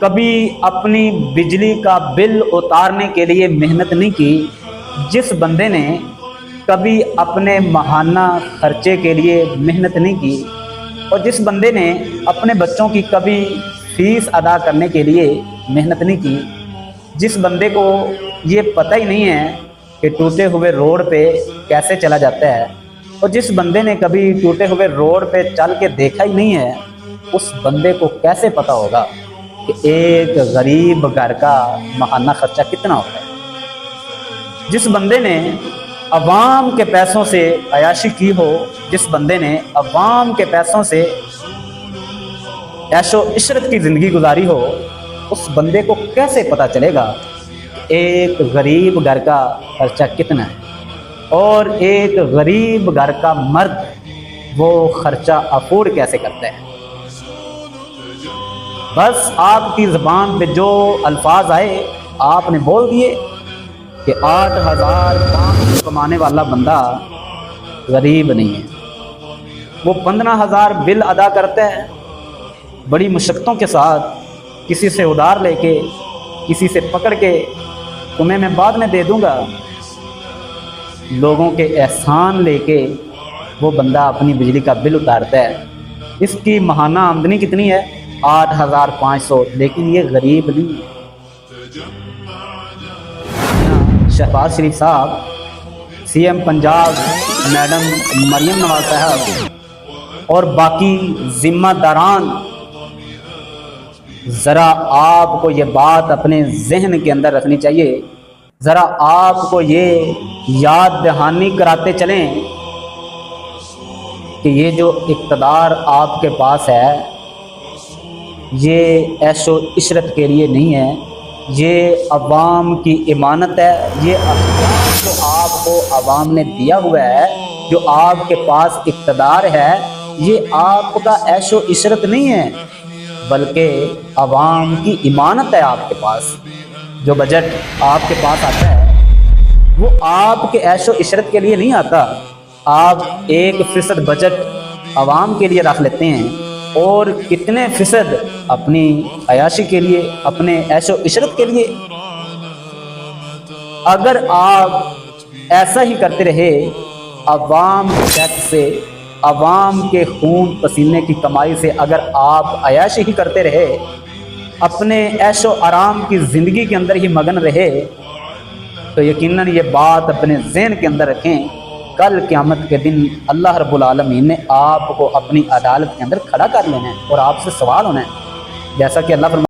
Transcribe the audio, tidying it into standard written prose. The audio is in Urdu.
کبھی اپنی بجلی کا بل اتارنے کے لیے محنت نہیں کی، جس بندے نے کبھی اپنے ماہانہ خرچے کے لیے محنت نہیں کی، اور جس بندے نے اپنے بچوں کی کبھی فیس ادا کرنے کے لیے محنت نہیں کی، جس بندے کو یہ پتہ ہی نہیں ہے کہ ٹوٹے ہوئے روڈ پہ کیسے چلا جاتا ہے، اور جس بندے نے کبھی ٹوٹے ہوئے روڈ پہ چل کے دیکھا ہی نہیں ہے، اس بندے کو کیسے پتہ ہوگا کہ ایک غریب گھر کا ماہانہ خرچہ کتنا ہوتا ہے۔ جس بندے نے عوام کے پیسوں سے عیاشی کی ہو، جس بندے نے عوام کے پیسوں سے عیش و عشرت کی زندگی گزاری ہو، اس بندے کو کیسے پتہ چلے گا کہ ایک غریب گھر کا خرچہ کتنا ہے، اور ایک غریب گھر کا مرد وہ خرچہ افورڈ کیسے کرتا ہے۔ بس آپ کی زبان پہ جو الفاظ آئے آپ نے بول دیے کہ 8,500 کمانے والا بندہ غریب نہیں ہے، وہ 15,000 بل ادا کرتا ہے بڑی مشقتوں کے ساتھ، کسی سے ادھار لے کے، کسی سے پکڑ کے، تمہیں میں بعد میں دے دوں گا، لوگوں کے احسان لے کے وہ بندہ اپنی بجلی کا بل اتارتا ہے۔ اس کی ماہانہ آمدنی کتنی ہے؟ 8,500، لیکن یہ غریب نہیں ہے۔ شہباز شریف صاحب، C M Punjab madam Maryam Nawaz صاحب اور باقی ذمہ داران، ذرا آپ کو یہ بات اپنے ذہن کے اندر رکھنی چاہیے، ذرا آپ کو یہ یاد دہانی کراتے چلیں کہ یہ جو اقتدار آپ کے پاس ہے یہ عیش و عشرت کے لیے نہیں ہے، یہ عوام کی امانت ہے، یہ اختیار جو آپ کو عوام نے دیا ہوا ہے، جو آپ کے پاس اقتدار ہے، یہ آپ کا عیش و عشرت نہیں ہے، بلکہ عوام کی امانت ہے۔ آپ کے پاس جو بجٹ آپ کے پاس آتا ہے وہ آپ کے عیش و عشرت کے لیے نہیں آتا۔ آپ 1% بجٹ عوام کے لیے رکھ لیتے ہیں، اور کتنے فیصد اپنی عیاشی کے لیے، اپنے عیش و عشرت کے لیے۔ اگر آپ ایسا ہی کرتے رہے، عوام کے ٹیکس سے، عوام کے خون پسینے کی کمائی سے اگر آپ عیاشی ہی کرتے رہے، اپنے عیش و آرام کی زندگی کے اندر ہی مگن رہے، تو یقیناً یہ بات اپنے ذہن کے اندر رکھیں، کل قیامت کے دن اللہ رب العالمین نے آپ کو اپنی عدالت کے اندر کھڑا کر لینا ہے اور آپ سے سوال ہونا ہے، جیسا کہ اللہ فرماتا ہے